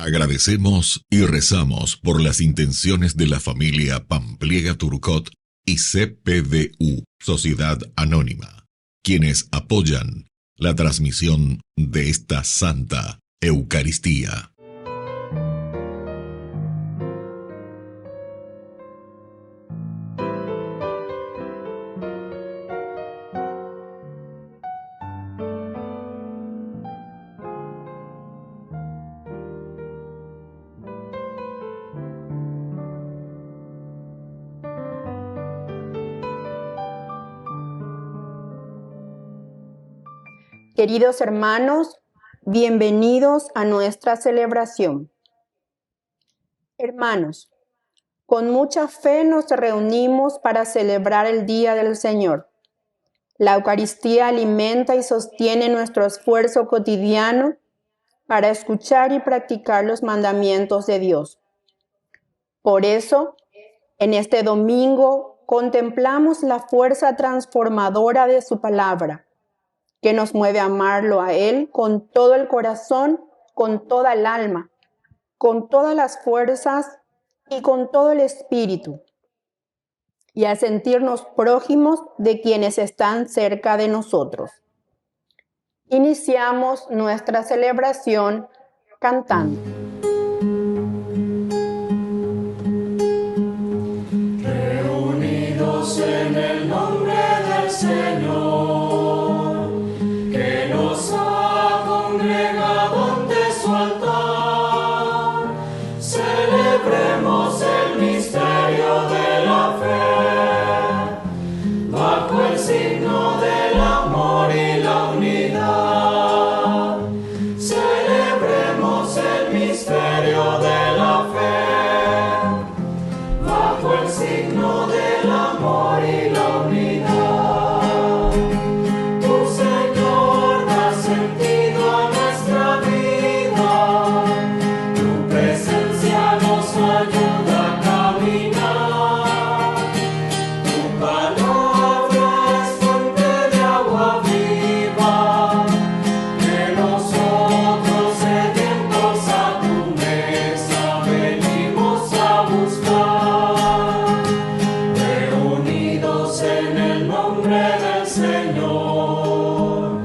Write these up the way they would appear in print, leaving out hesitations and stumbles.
Agradecemos y rezamos por las intenciones de la familia Pampliega Turcot y CPDU, Sociedad Anónima, quienes apoyan la transmisión de esta Santa Eucaristía. Queridos hermanos, bienvenidos a nuestra celebración. Hermanos, con mucha fe nos reunimos para celebrar el Día del Señor. La Eucaristía alimenta y sostiene nuestro esfuerzo cotidiano para escuchar y practicar los mandamientos de Dios. Por eso, en este domingo contemplamos la fuerza transformadora de su palabra, que nos mueve a amarlo a Él con todo el corazón, con toda el alma, con todas las fuerzas y con todo el espíritu, y a sentirnos prójimos de quienes están cerca de nosotros. Iniciamos nuestra celebración cantando. Reunidos en el nombre del Señor, celebremos el misterio de la fe, bajo el signo del amor y la unidad. Celebremos el misterio de la fe, bajo el signo del amor y la unidad. Tu Señor da sentido a nuestra vida, tu presencia nos ayuda a caminar. Tu palabra es fuente de agua viva, que nosotros sedientos a tu mesa venimos a buscar. Reunidos en el nombre del Señor,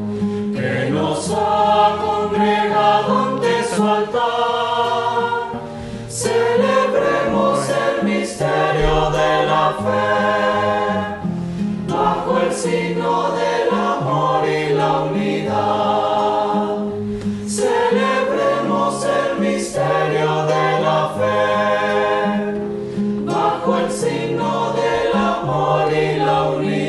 que nos ha congregado ante su altar, celebremos el misterio de la fe, bajo el signo del amor y la unidad. Celebremos el misterio de la fe, bajo el signo del amor y la unidad.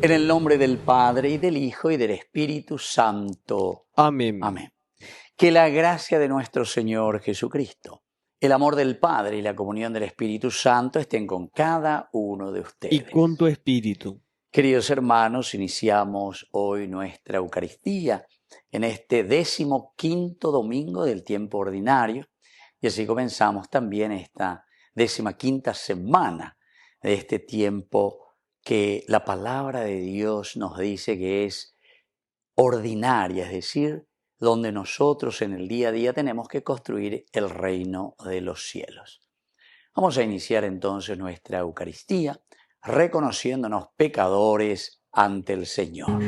En el nombre del Padre, y del Hijo, y del Espíritu Santo. Amén. Amén. Que la gracia de nuestro Señor Jesucristo, el amor del Padre y la comunión del Espíritu Santo estén con cada uno de ustedes. Y con tu espíritu. Queridos hermanos, iniciamos hoy nuestra Eucaristía en este 15º domingo del tiempo ordinario, y así comenzamos también esta 15ª semana de este tiempo que la palabra de Dios nos dice que es ordinaria, es decir, donde nosotros en el día a día tenemos que construir el reino de los cielos. Vamos a iniciar entonces nuestra Eucaristía reconociéndonos pecadores ante el Señor.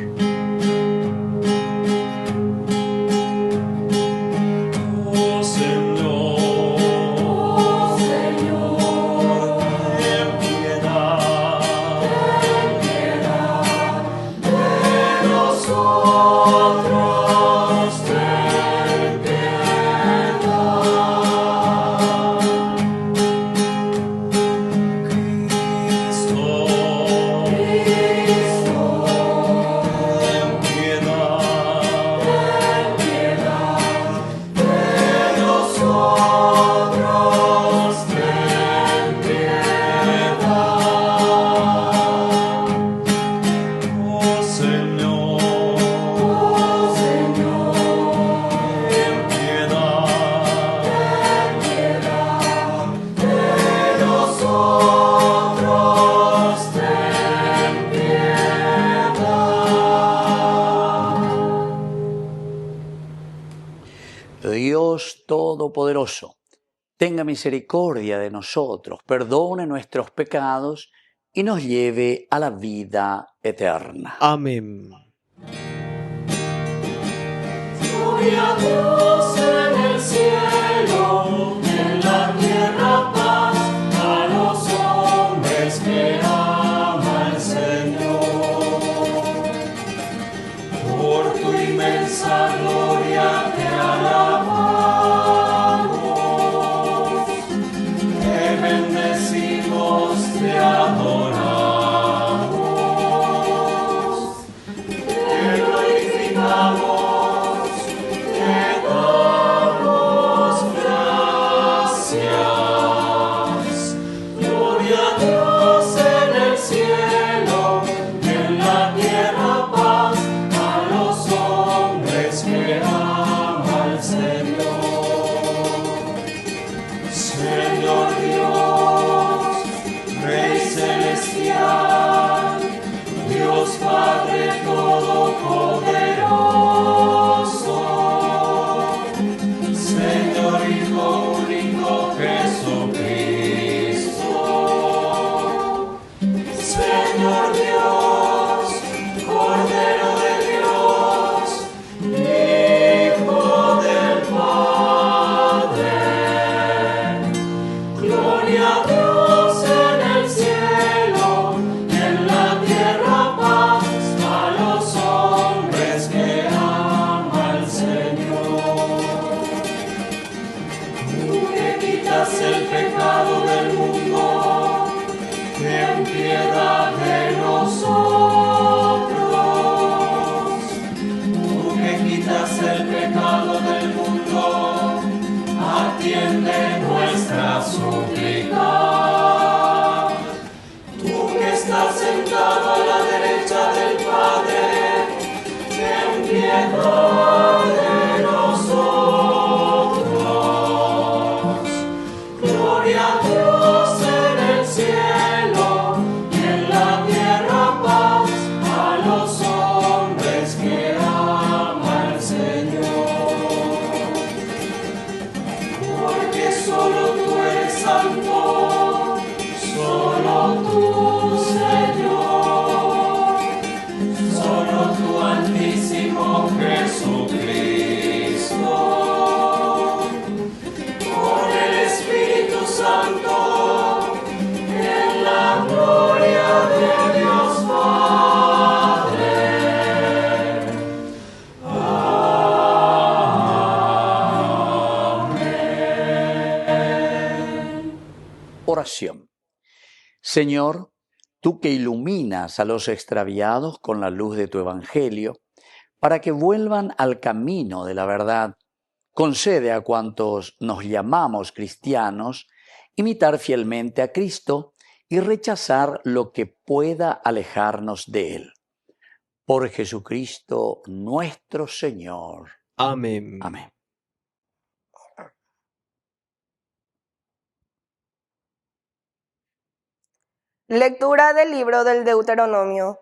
Todopoderoso, tenga misericordia de nosotros, perdone nuestros pecados y nos lleve a la vida eterna. Amén. Gloria a Dios en el cielo, en la tierra paz a los hombres que ama el Señor. Por tu inmensa gloria te alabamos, te bendecimos, te adoramos, te glorificamos. Oración. Señor, tú que iluminas a los extraviados con la luz de tu Evangelio, para que vuelvan al camino de la verdad, concede a cuantos nos llamamos cristianos imitar fielmente a Cristo y rechazar lo que pueda alejarnos de Él. Por Jesucristo nuestro Señor. Amén. Amén. Lectura del libro del Deuteronomio.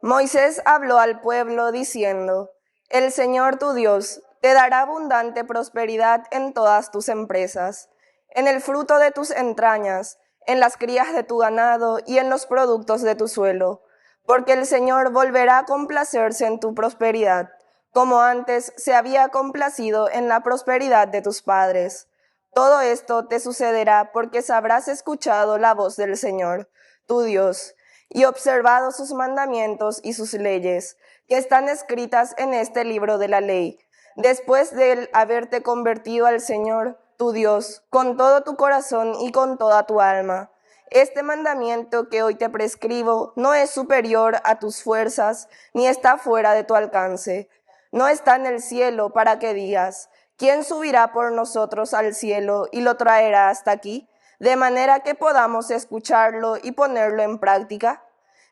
Moisés habló al pueblo diciendo: El Señor tu Dios te dará abundante prosperidad en todas tus empresas, en el fruto de tus entrañas, en las crías de tu ganado y en los productos de tu suelo, porque el Señor volverá a complacerse en tu prosperidad, como antes se había complacido en la prosperidad de tus padres. Todo esto te sucederá porque habrás escuchado la voz del Señor, tu Dios, y observado sus mandamientos y sus leyes, que están escritas en este libro de la ley, después de haberte convertido al Señor, tu Dios, con todo tu corazón y con toda tu alma. Este mandamiento que hoy te prescribo no es superior a tus fuerzas, ni está fuera de tu alcance. No está en el cielo para que digas: ¿quién subirá por nosotros al cielo y lo traerá hasta aquí, de manera que podamos escucharlo y ponerlo en práctica?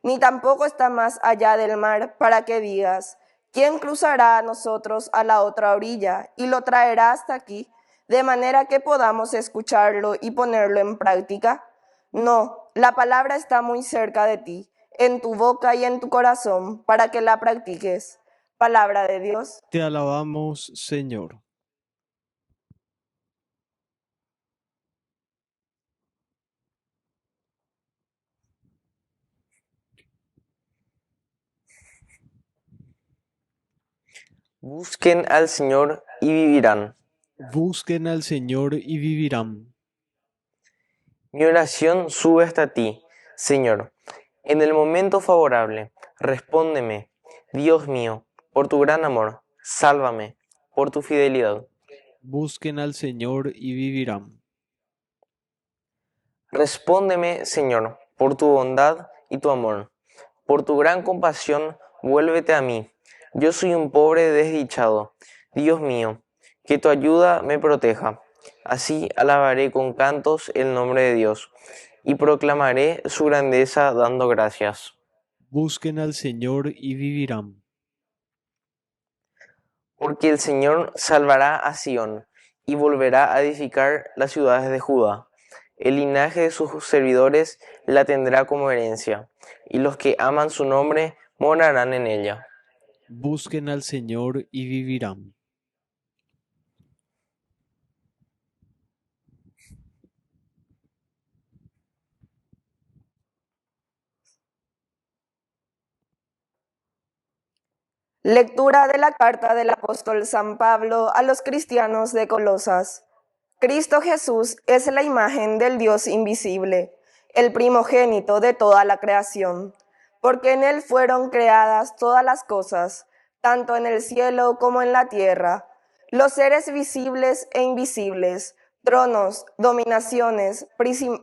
Ni tampoco está más allá del mar para que digas: ¿quién cruzará a nosotros a la otra orilla y lo traerá hasta aquí, de manera que podamos escucharlo y ponerlo en práctica? No, la palabra está muy cerca de ti, en tu boca y en tu corazón, para que la practiques. Palabra de Dios. Te alabamos, Señor. Busquen al Señor y vivirán. Busquen al Señor y vivirán. Mi oración sube hasta ti, Señor. En el momento favorable, respóndeme, Dios mío, por tu gran amor, sálvame, por tu fidelidad. Busquen al Señor y vivirán. Respóndeme, Señor, por tu bondad y tu amor. Por tu gran compasión, vuélvete a mí. Yo soy un pobre desdichado. Dios mío, que tu ayuda me proteja. Así alabaré con cantos el nombre de Dios y proclamaré su grandeza dando gracias. Busquen al Señor y vivirán. Porque el Señor salvará a Sión y volverá a edificar las ciudades de Judá. El linaje de sus servidores la tendrá como herencia, y los que aman su nombre morarán en ella. Busquen al Señor y vivirán. Lectura de la carta del apóstol San Pablo a los cristianos de Colosas. Cristo Jesús es la imagen del Dios invisible, el primogénito de toda la creación, porque en Él fueron creadas todas las cosas, tanto en el cielo como en la tierra, los seres visibles e invisibles, tronos, dominaciones,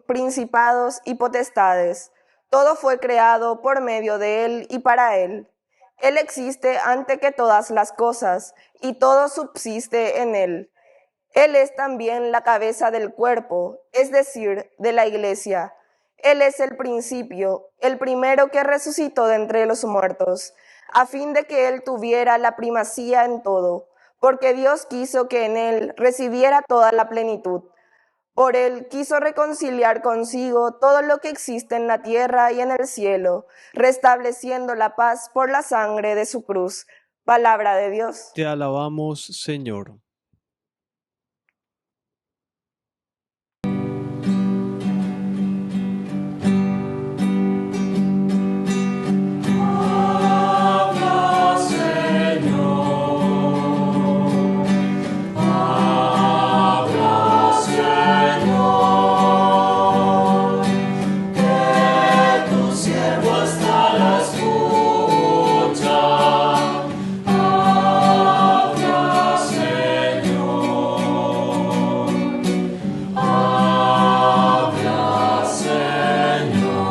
principados y potestades. Todo fue creado por medio de Él y para Él. Él existe antes que todas las cosas, y todo subsiste en Él. Él es también la cabeza del cuerpo, es decir, de la iglesia. Él es el principio, el primero que resucitó de entre los muertos, a fin de que Él tuviera la primacía en todo, porque Dios quiso que en Él residiera toda la plenitud. Por Él quiso reconciliar consigo todo lo que existe en la tierra y en el cielo, restableciendo la paz por la sangre de su cruz. Palabra de Dios. Te alabamos, Señor. Habla, Señor. Habla, Señor. Que tu siervo está a la escucha. Habla, Señor. Habla, Señor.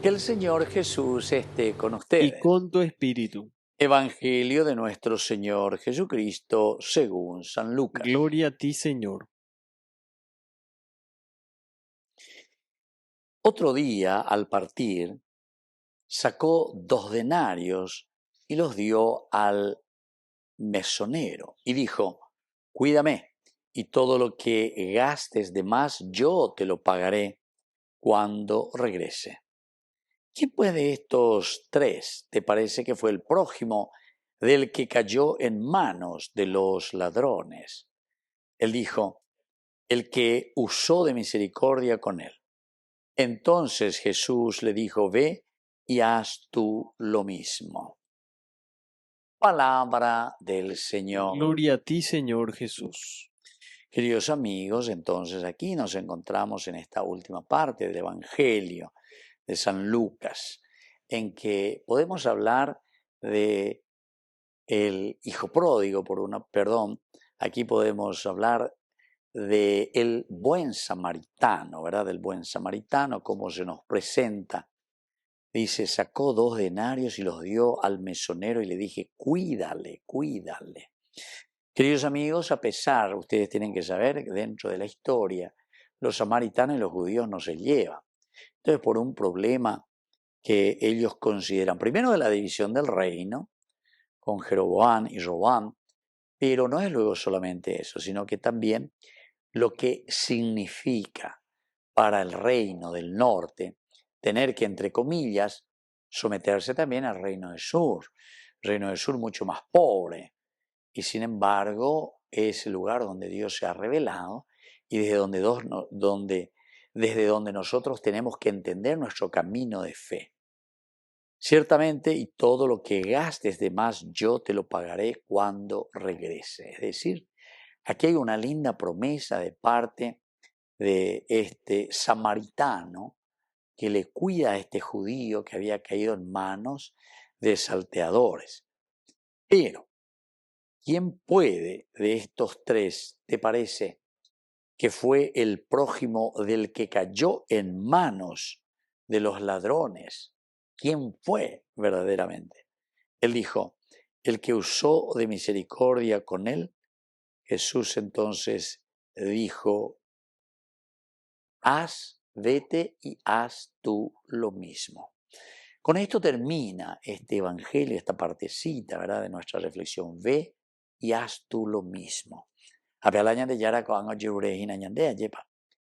Que el Señor Jesús esté con ustedes. Y con tu espíritu. Evangelio de nuestro Señor Jesucristo según San Lucas. Gloria a ti, Señor. Otro día, al partir, sacó 2 denarios y los dio al mesonero y dijo: cuídame, y todo lo que gastes de más yo te lo pagaré cuando regrese. ¿Quién pues de estos 3 te parece que fue el prójimo del que cayó en manos de los ladrones? Él dijo: el que usó de misericordia con él. Entonces Jesús le dijo: ve y haz tú lo mismo. Palabra del Señor. Gloria a ti, Señor Jesús. Queridos amigos, entonces aquí nos encontramos en esta última parte del Evangelio de San Lucas, en que podemos hablar de el hijo pródigo, aquí podemos hablar de el buen samaritano, ¿verdad? Del buen samaritano, como se nos presenta. Dice: sacó 2 denarios y los dio al mesonero y le dije: cuídale, cuídale. Queridos amigos, ustedes tienen que saber que dentro de la historia, los samaritanos y los judíos no se llevan. Entonces, por un problema que ellos consideran, primero de la división del reino, con Jeroboam y Roboam, pero no es luego solamente eso, sino que también lo que significa para el reino del norte tener que, entre comillas, someterse también al reino del sur mucho más pobre, y sin embargo es el lugar donde Dios se ha revelado y desde donde nosotros tenemos que entender nuestro camino de fe. Ciertamente, y todo lo que gastes de más, yo te lo pagaré cuando regrese. Es decir, aquí hay una linda promesa de parte de este samaritano que le cuida a este judío que había caído en manos de salteadores. Pero, ¿quién puede de estos tres, te parece, que fue el prójimo del que cayó en manos de los ladrones? ¿Quién fue verdaderamente? Él dijo, el que usó de misericordia con él. Jesús entonces dijo, vete y haz tú lo mismo. Con esto termina este evangelio, esta partecita, ¿verdad?, de nuestra reflexión. Ve y haz tú lo mismo.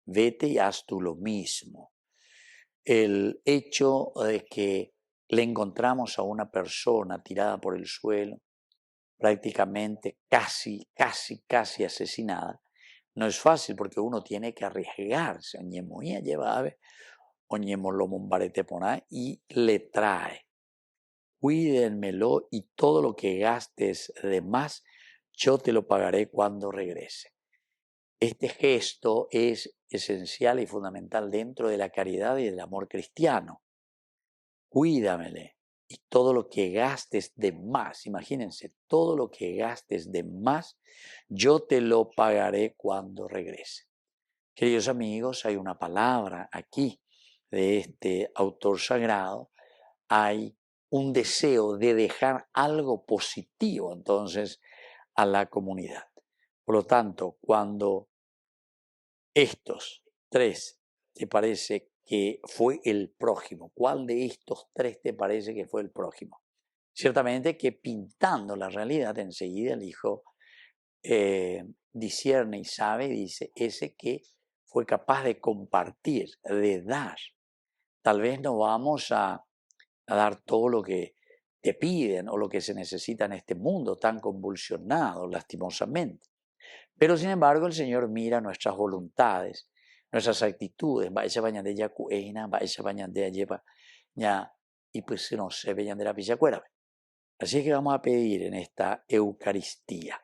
Vete y haz tú lo mismo. El hecho de que le encontramos a una persona tirada por el suelo, prácticamente casi asesinada, no es fácil porque uno tiene que arriesgarse. Y le trae. Cuídenmelo y todo lo que gastes de más, yo te lo pagaré cuando regrese. Este gesto es esencial y fundamental dentro de la caridad y del amor cristiano. Cuídamele y todo lo que gastes de más, imagínense, todo lo que gastes de más, yo te lo pagaré cuando regrese. Queridos amigos, hay una palabra aquí de este autor sagrado, hay un deseo de dejar algo positivo entonces a la comunidad. Por lo tanto, cuando estos tres te parece que fue el prójimo, ¿cuál de estos tres te parece que fue el prójimo? Ciertamente que pintando la realidad enseguida el hijo discierne y sabe, dice, ese que fue capaz de compartir, de dar. Tal vez no vamos a dar todo lo que te piden o lo que se necesita en este mundo tan convulsionado, lastimosamente. Pero sin embargo el Señor mira nuestras voluntades, nuestras actitudes. Y pues no se veían de la pichacuera. Así es que vamos a pedir en esta Eucaristía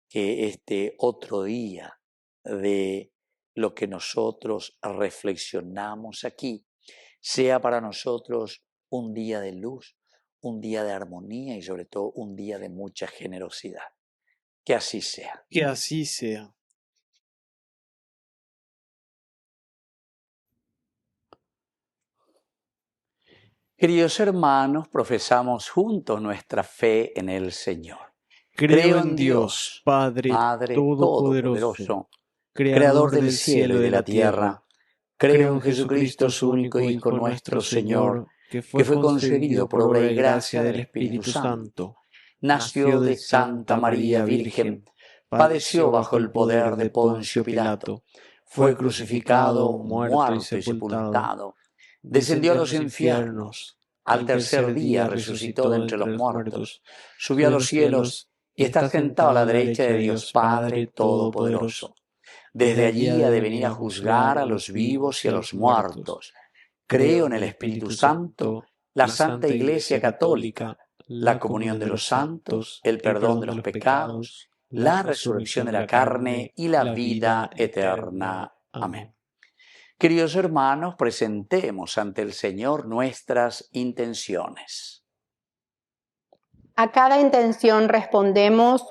que este otro día de lo que nosotros reflexionamos aquí sea para nosotros un día de luz, un día de armonía y sobre todo un día de mucha generosidad. Que así sea. Que así sea. Queridos hermanos, profesamos juntos nuestra fe en el Señor. Creo en Dios, Padre Todopoderoso, Creador del cielo y de la tierra. Creo en Jesucristo, su único Hijo nuestro Señor, que fue concebido por obra y gracia del Espíritu Santo. Nació de Santa María Virgen, padeció bajo el poder de Poncio Pilato, fue crucificado, muerto y sepultado, descendió a los infiernos, al tercer día resucitó de entre los muertos, subió a los cielos y está sentado a la derecha de Dios Padre Todopoderoso. Desde allí ha de venir a juzgar a los vivos y a los muertos. Creo en el Espíritu Santo, la Santa Iglesia Católica, la comunión de los santos, el perdón de los pecados, la resurrección de la carne y la vida eterna. Amén. Queridos hermanos, presentemos ante el Señor nuestras intenciones. A cada intención respondemos,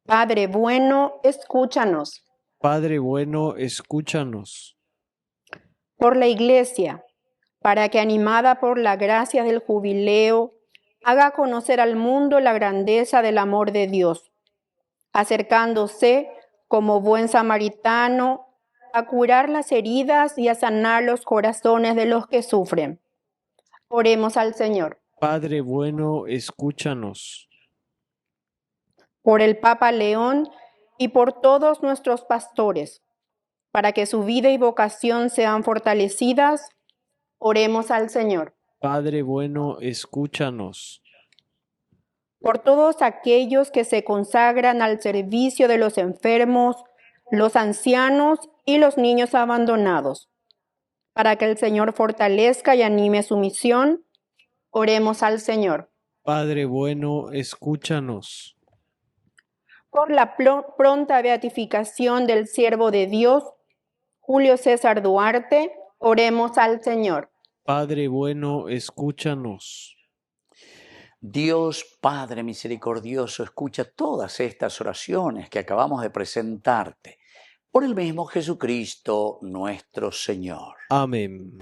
Padre bueno, escúchanos. Padre bueno, escúchanos. Por la Iglesia, para que animada por la gracia del jubileo, haga conocer al mundo la grandeza del amor de Dios, acercándose como buen samaritano a curar las heridas y a sanar los corazones de los que sufren. Oremos al Señor. Padre bueno, escúchanos. Por el Papa León y por todos nuestros pastores, para que su vida y vocación sean fortalecidas, oremos al Señor. Padre bueno, escúchanos. Por todos aquellos que se consagran al servicio de los enfermos, los ancianos y los niños abandonados, para que el Señor fortalezca y anime su misión, Oremos al Señor. Padre bueno, escúchanos. Por la pronta beatificación del siervo de Dios, Julio César Duarte, oremos al Señor. Padre bueno, escúchanos. Dios Padre misericordioso, escucha todas estas oraciones que acabamos de presentarte. Por el mismo Jesucristo nuestro Señor. Amén.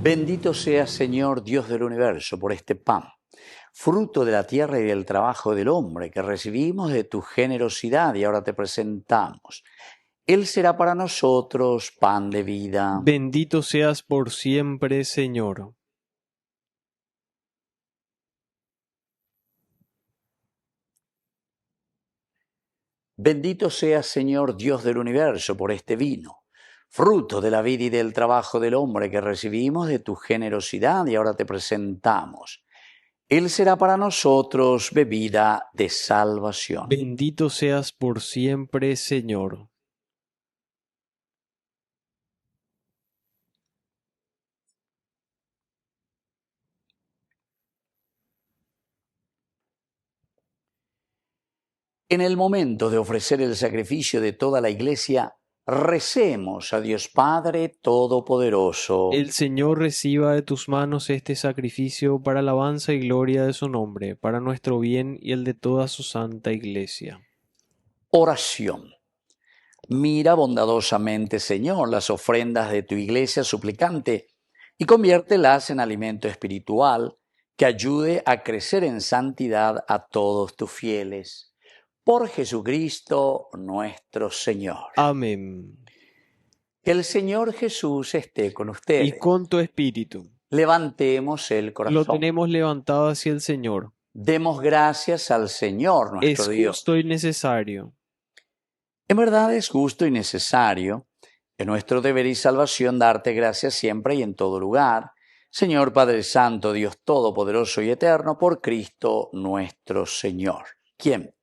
Bendito seas, Señor, Dios del universo, por este pan, fruto de la tierra y del trabajo del hombre, que recibimos de tu generosidad y ahora te presentamos. Él será para nosotros pan de vida. Bendito seas por siempre, Señor. Bendito seas, Señor, Dios del universo, por este vino, fruto de la vida y del trabajo del hombre que recibimos de tu generosidad y ahora te presentamos. Él será para nosotros bebida de salvación. Bendito seas por siempre, Señor. En el momento de ofrecer el sacrificio de toda la Iglesia, recemos a Dios Padre Todopoderoso. El Señor reciba de tus manos este sacrificio para alabanza y gloria de su nombre, para nuestro bien y el de toda su santa Iglesia. Oración. Mira bondadosamente, Señor, las ofrendas de tu Iglesia suplicante y conviértelas en alimento espiritual que ayude a crecer en santidad a todos tus fieles. Por Jesucristo nuestro Señor. Amén. Que el Señor Jesús esté con ustedes. Y con tu espíritu. Levantemos el corazón. Lo tenemos levantado hacia el Señor. Demos gracias al Señor nuestro Dios. Es justo y necesario. En verdad es justo y necesario, es nuestro deber y salvación darte gracias siempre y en todo lugar, Señor Padre Santo, Dios Todopoderoso y Eterno, por Cristo nuestro Señor, quien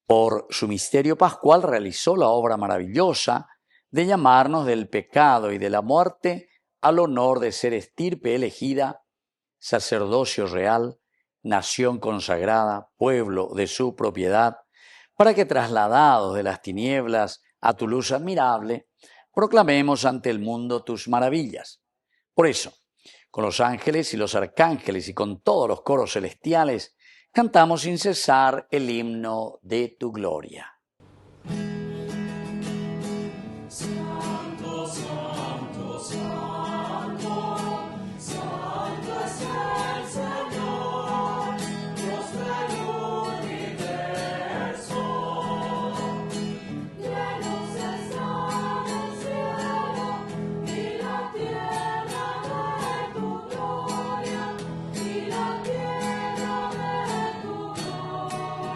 por su misterio pascual realizó la obra maravillosa de llamarnos del pecado y de la muerte al honor de ser estirpe elegida, sacerdocio real, nación consagrada, pueblo de su propiedad, para que trasladados de las tinieblas a tu luz admirable, proclamemos ante el mundo tus maravillas. Por eso, con los ángeles y los arcángeles y con todos los coros celestiales, cantamos sin cesar el himno de tu gloria. Santo, santo, santo, santo es el Señor, Dios del universo. Llenos está el cielo y la tierra de tu gloria, y la tierra de tu gloria.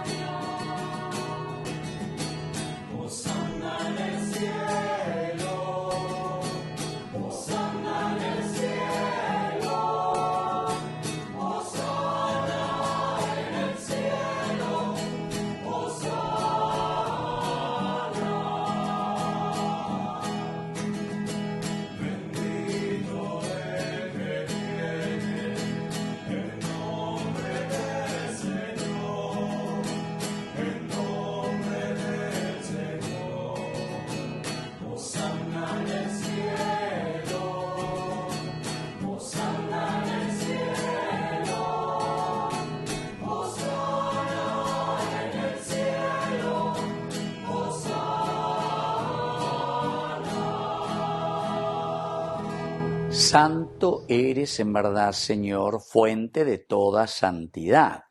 Santo eres en verdad, Señor, fuente de toda santidad.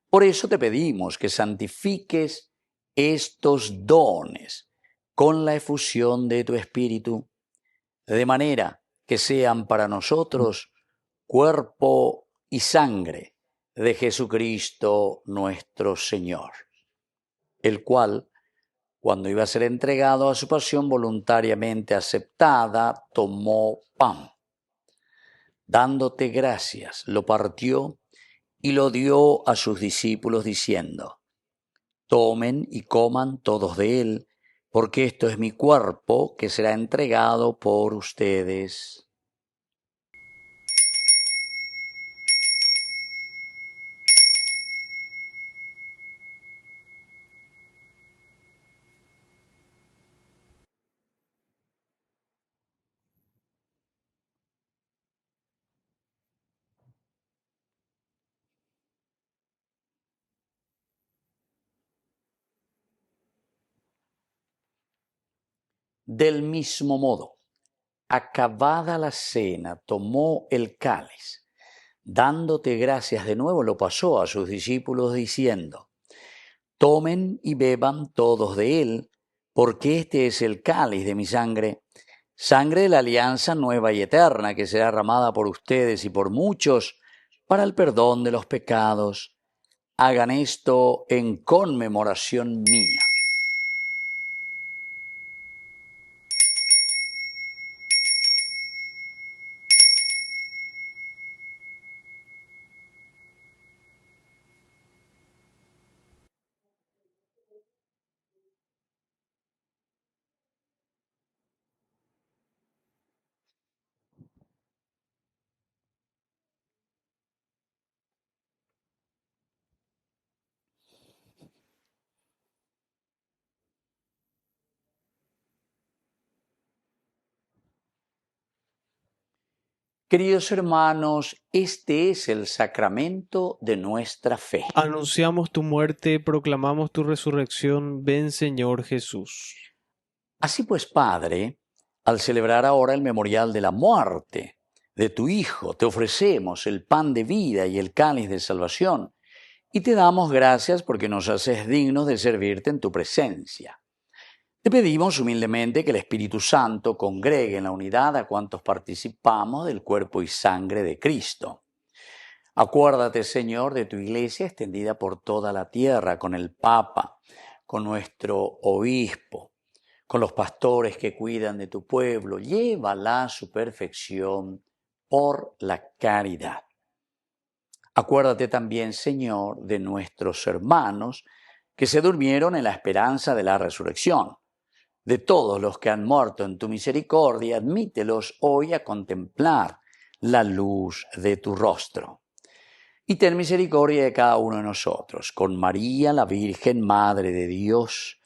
Por eso te pedimos que santifiques estos dones con la efusión de tu Espíritu, de manera que sean para nosotros cuerpo y sangre de Jesucristo nuestro Señor, el cual, cuando iba a ser entregado a su pasión voluntariamente aceptada, tomó pan. Dándote gracias, lo partió y lo dio a sus discípulos diciendo: tomen y coman todos de él, porque esto es mi cuerpo que será entregado por ustedes. Del mismo modo, acabada la cena, tomó el cáliz. Dándote gracias de nuevo, lo pasó a sus discípulos diciendo: tomen y beban todos de él, porque este es el cáliz de mi sangre, sangre de la alianza nueva y eterna, que será derramada por ustedes y por muchos para el perdón de los pecados. Hagan esto en conmemoración mía. Queridos hermanos, este es el sacramento de nuestra fe. Anunciamos tu muerte, proclamamos tu resurrección. Ven, Señor Jesús. Así pues, Padre, al celebrar ahora el memorial de la muerte de tu Hijo, te ofrecemos el pan de vida y el cáliz de salvación, y te damos gracias porque nos haces dignos de servirte en tu presencia. Te pedimos humildemente que el Espíritu Santo congregue en la unidad a cuantos participamos del cuerpo y sangre de Cristo. Acuérdate, Señor, de tu Iglesia extendida por toda la tierra, con el Papa, con nuestro obispo, con los pastores que cuidan de tu pueblo. Llévala a su perfección por la caridad. Acuérdate también, Señor, de nuestros hermanos que se durmieron en la esperanza de la resurrección. De todos los que han muerto en tu misericordia, admítelos hoy a contemplar la luz de tu rostro. Y ten misericordia de cada uno de nosotros, con María, la Virgen, Madre de Dios,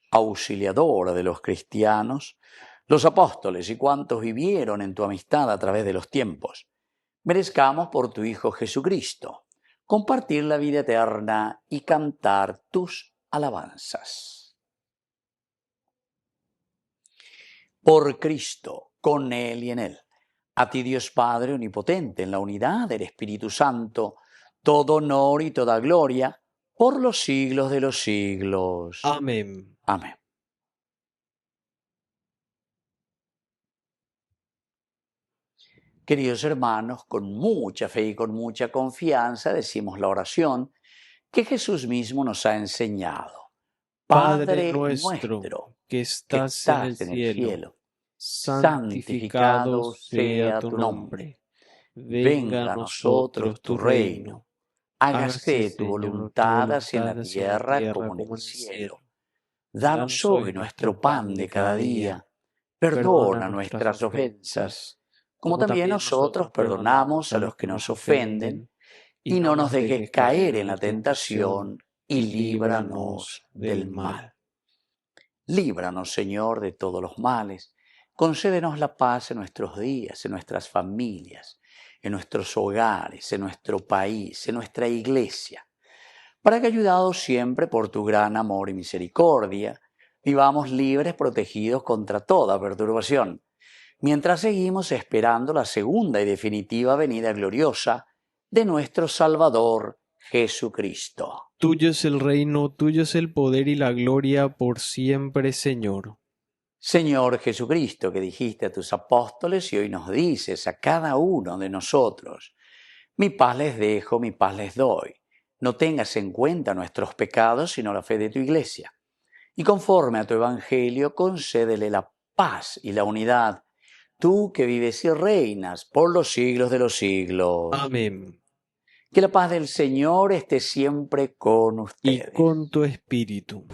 auxiliadora de los cristianos, los apóstoles y cuantos vivieron en tu amistad a través de los tiempos. Merezcamos por tu Hijo Jesucristo compartir la vida eterna y cantar tus alabanzas. Por Cristo, con Él y en Él. A ti, Dios Padre omnipotente, en la unidad del Espíritu Santo, todo honor y toda gloria, por los siglos de los siglos. Amén. Amén. Queridos hermanos, con mucha fe y con mucha confianza decimos la oración que Jesús mismo nos ha enseñado. Padre nuestro, que estás en el cielo, santificado sea tu nombre. Venga a nosotros tu reino. Hágase tu voluntad así en la tierra como en el cielo. Danos hoy nuestro pan de cada día. Perdona nuestras ofensas, como también nosotros perdonamos a los que nos ofenden. Y no nos dejes caer en la tentación, y líbranos del mal. Líbranos, Señor, de todos los males. Concédenos la paz en nuestros días, en nuestras familias, en nuestros hogares, en nuestro país, en nuestra iglesia, para que, ayudados siempre por tu gran amor y misericordia, vivamos libres, protegidos contra toda perturbación, mientras seguimos esperando la segunda y definitiva venida gloriosa de nuestro Salvador Jesucristo. Tuyo es el reino, tuyo es el poder y la gloria por siempre, Señor. Señor Jesucristo, que dijiste a tus apóstoles y hoy nos dices a cada uno de nosotros, mi paz les dejo, mi paz les doy. No tengas en cuenta nuestros pecados, sino la fe de tu Iglesia. Y conforme a tu Evangelio, concédele la paz y la unidad, tú que vives y reinas por los siglos de los siglos. Amén. Que la paz del Señor esté siempre con ustedes. Y con tu espíritu.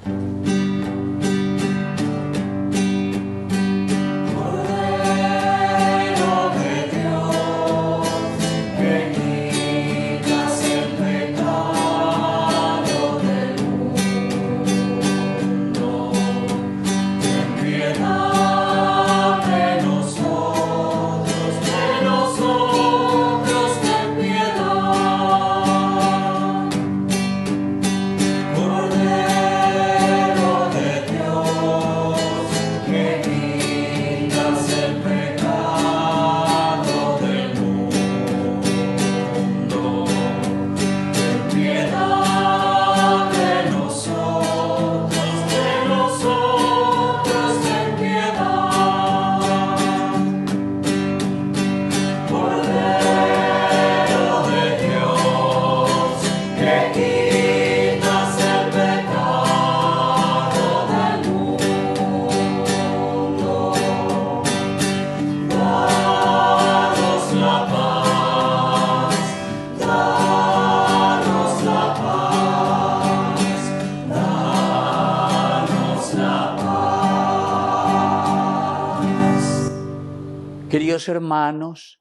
Queridos hermanos,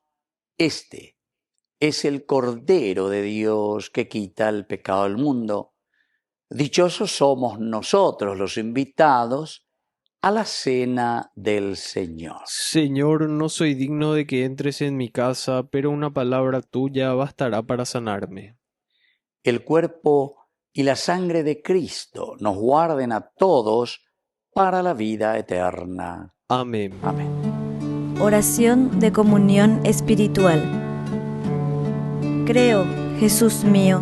este es el Cordero de Dios que quita el pecado del mundo. Dichosos somos nosotros los invitados a la cena del Señor. Señor, no soy digno de que entres en mi casa, pero una palabra tuya bastará para sanarme. El cuerpo y la sangre de Cristo nos guarden a todos para la vida eterna. Amén. Amén. Oración de comunión espiritual. Creo, Jesús mío,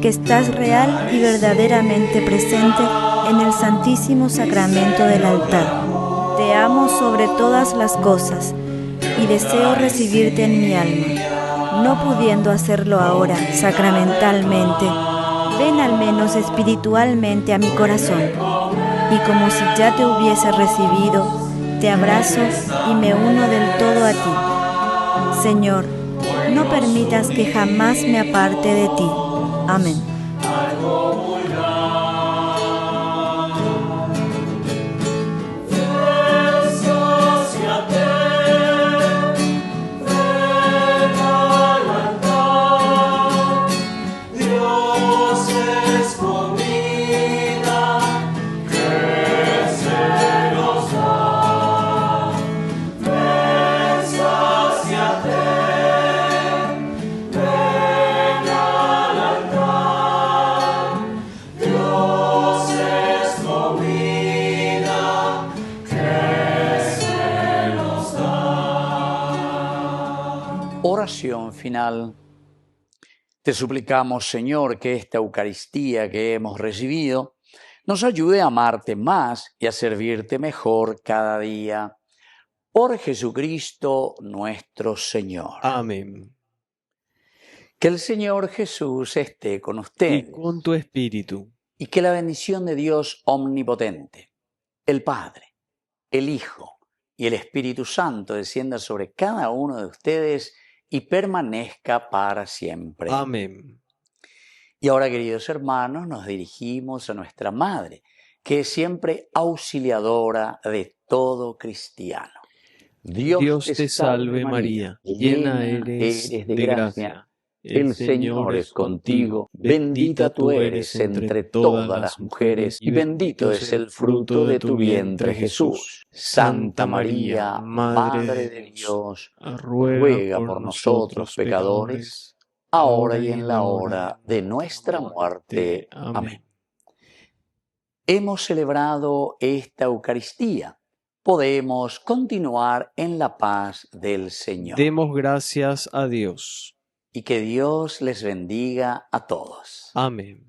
que estás real y verdaderamente presente en el Santísimo Sacramento del altar. Te amo sobre todas las cosas y deseo recibirte en mi alma. No pudiendo hacerlo ahora sacramentalmente, ven al menos espiritualmente a mi corazón y como si ya te hubiese recibido, te abrazo y me uno del todo a ti. Señor, no permitas que jamás me aparte de ti. Amén. Oración final. Te suplicamos, Señor, que esta Eucaristía que hemos recibido nos ayude a amarte más y a servirte mejor cada día. Por Jesucristo nuestro Señor. Amén. Que el Señor Jesús esté con ustedes. Y con tu espíritu. Y que la bendición de Dios omnipotente, el Padre, el Hijo y el Espíritu Santo descienda sobre cada uno de ustedes y permanezca para siempre. Amén. Y ahora, queridos hermanos, nos dirigimos a nuestra Madre, que es siempre auxiliadora de todo cristiano. Dios te salve María, llena eres de gracia. El Señor es contigo, bendita tú eres entre todas las mujeres, y bendito es el fruto de tu vientre, Jesús. Santa María, Madre de Dios, ruega por nosotros pecadores, ahora y en la hora de nuestra muerte. Amén. Hemos celebrado esta Eucaristía podemos continuar en la paz del Señor. Demos gracias a Dios. Y que Dios les bendiga a todos. Amén.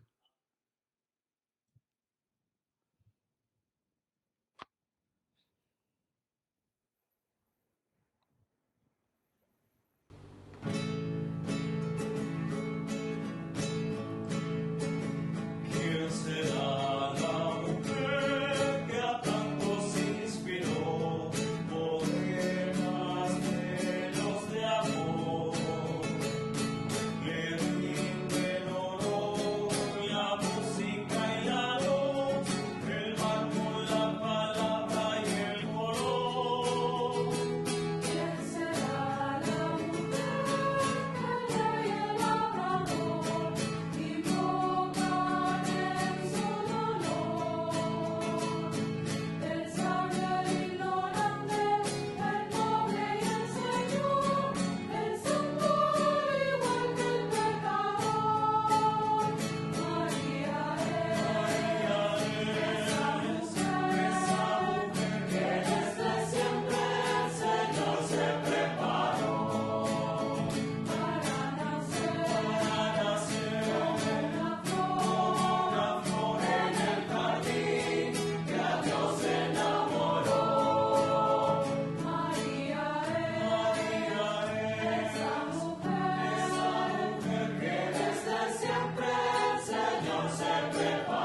Siempre el Señor se prepara.